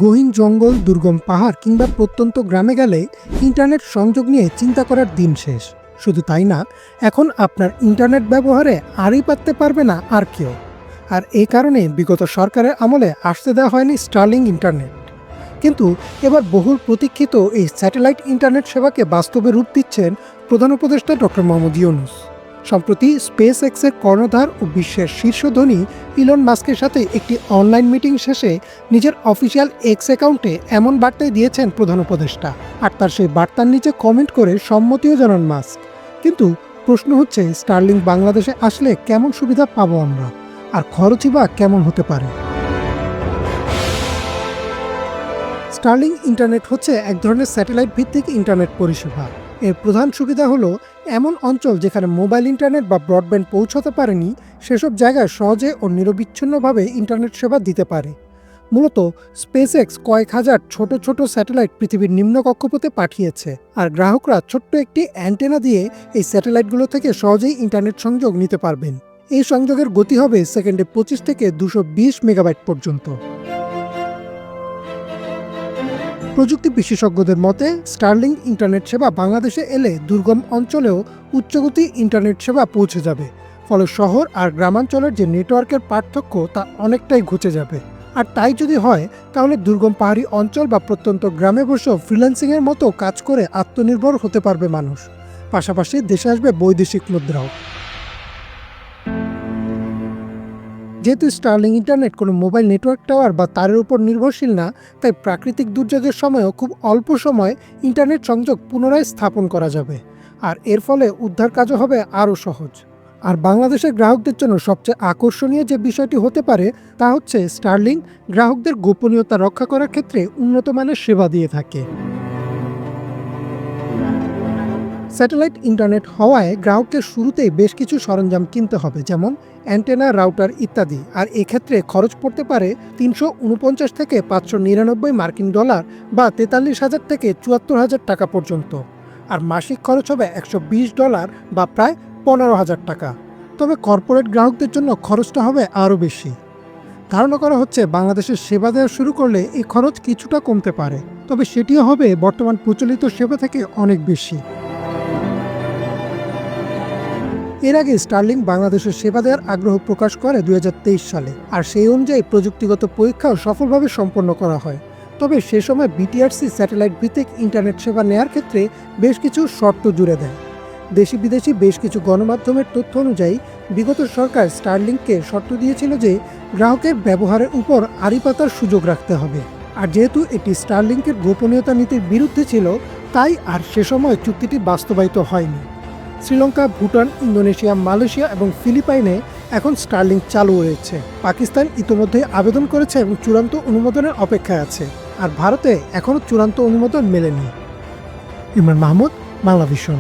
গহীন জঙ্গল, দুর্গম পাহাড় কিংবা প্রত্যন্ত গ্রামে গেলে ইন্টারনেট সংযোগ নিয়ে চিন্তা করার দিন শেষ। শুধু তাই না, এখন আপনার ইন্টারনেট ব্যবহারে আরই পারতে পারবে না আর কেউ। আর এই কারণে বিগত সরকারের আমলে আসতে দেওয়া হয়নি স্টারলিং ইন্টারনেট। কিন্তু এবার বহুল প্রতীক্ষিত এই স্যাটেলাইট ইন্টারনেট সেবাকে বাস্তবে রূপ দিচ্ছেন প্রধান উপদেষ্টা ডক্টর মোহাম্মদ ইউনূস। সম্প্রতি স্পেস এক্সের কর্ণধার ও বিশ্বের শীর্ষ ধনী ইলন মাস্কের সাথে একটি অনলাইন মিটিং শেষে নিজের অফিসিয়াল এক্স অ্যাকাউন্টে এমন বার্তাই দিয়েছেন প্রধান উপদেষ্টা। আর তার সেই বার্তার নিচে কমেন্ট করে সম্মতিও জানান মাস্ক। কিন্তু প্রশ্ন হচ্ছে, স্টারলিংক বাংলাদেশে আসলে কেমন সুবিধা পাবো আমরা, আর খরচই বা কেমন হতে পারে? স্টারলিং ইন্টারনেট হচ্ছে এক ধরনের স্যাটেলাইট ভিত্তিক ইন্টারনেট পরিষেবা। এর প্রধান সুবিধা হলো এমন অঞ্চল যেখানে মোবাইল ইন্টারনেট বা ব্রডব্যান্ড পৌঁছাতে পারেনি, সেসব জায়গায় সহজে ও নিরবিচ্ছিন্নভাবে ইন্টারনেট সেবা দিতে পারে। মূলত স্পেস এক্স কয়েক হাজার ছোট ছোট স্যাটেলাইট পৃথিবীর নিম্ন কক্ষপথে পাঠিয়েছে, আর গ্রাহকরা ছোট্ট একটি অ্যান্টেনা দিয়ে এই স্যাটেলাইটগুলো থেকে সহজেই ইন্টারনেট সংযোগ নিতে পারবেন। এই সংযোগের গতি হবে সেকেন্ডে 25 থেকে 220 মেগাবাইট পর্যন্ত। প্রযুক্তি বিশেষজ্ঞদের মতে, স্টারলিং ইন্টারনেট সেবা বাংলাদেশে এলে দুর্গম অঞ্চলেও উচ্চগতি ইন্টারনেট সেবা পৌঁছে যাবে। ফলে শহর আর গ্রামাঞ্চলের যে নেটওয়ার্কের পার্থক্য তা অনেকটাই ঘুচে যাবে। আর তাই যদি হয়, তাহলে দুর্গম পাহাড়ি অঞ্চল বা প্রত্যন্ত গ্রামে বসেও ফ্রিল্যান্সিংয়ের মতো কাজ করে আত্মনির্ভর হতে পারবে মানুষ। পাশাপাশি দেশে আসবে বৈদেশিক মুদ্রাও। যেহেতু স্টারলিং ইন্টারনেট কোনো মোবাইল নেটওয়ার্ক টাওয়ার বা তারের উপর নির্ভরশীল না, তাই প্রাকৃতিক দুর্যোগের সময়ও খুব অল্প সময় ইন্টারনেট সংযোগ পুনরায় স্থাপন করা যাবে। আর এর ফলে উদ্ধার কাজও হবে আরও সহজ। আর বাংলাদেশের গ্রাহকদের জন্য সবচেয়ে আকর্ষণীয় যে বিষয়টি হতে পারে তা হচ্ছে, স্টারলিং গ্রাহকদের গোপনীয়তা রক্ষা করার ক্ষেত্রে উন্নত মানের সেবা দিয়ে থাকে। স্যাটেলাইট ইন্টারনেট হওয়ায় গ্রাহকদের শুরুতেই বেশ কিছু সরঞ্জাম কিনতে হবে, যেমন অ্যান্টেনা, রাউটার ইত্যাদি। আর এক্ষেত্রে খরচ পড়তে পারে 349 থেকে 599 মার্কিন ডলার বা 43,000 থেকে 74,000 টাকা পর্যন্ত। আর মাসিক খরচ হবে $120 বা প্রায় 15,000 টাকা। তবে কর্পোরেট গ্রাহকদের জন্য খরচটা হবে আরও বেশি। ধারণা করা হচ্ছে, বাংলাদেশের সেবা দেওয়া শুরু করলে এই খরচ কিছুটা কমতে পারে, তবে সেটিও হবে বর্তমান প্রচলিত সেবা থেকে অনেক বেশি। এর আগে স্টারলিং বাংলাদেশের সেবা দেওয়ার আগ্রহ প্রকাশ করে 2023 সালে, আর সেই অনুযায়ী প্রযুক্তিগত পরীক্ষাও সফলভাবে সম্পন্ন করা হয়। তবে সে সময় বিটিআরসি স্যাটেলাইট ভিত্তিক ইন্টারনেট সেবা নেয়ার ক্ষেত্রে বেশ কিছু শর্ত জুড়ে দেয়। দেশি বিদেশি বেশ কিছু গণমাধ্যমের তথ্য অনুযায়ী বিগত সরকার স্টারলিংককে শর্ত দিয়েছিল যে গ্রাহকের ব্যবহারের উপর আড়ি পাতার সুযোগ রাখতে হবে। আর যেহেতু এটি স্টারলিংকের গোপনীয়তা নীতির বিরুদ্ধে ছিল, তাই আর সে সময় চুক্তিটি বাস্তবায়িত হয়নি। শ্রীলঙ্কা, ভুটান, ইন্দোনেশিয়া, মালয়েশিয়া এবং ফিলিপাইনে এখন স্টারলিংক চালু হয়েছে। পাকিস্তান ইতোমধ্যে আবেদন করেছে এবং চূড়ান্ত অনুমোদনের অপেক্ষায় আছে। আর ভারতে এখনও চূড়ান্ত অনুমোদন মেলেনি। ইমরান মাহমুদ, বাংলা ভিশন।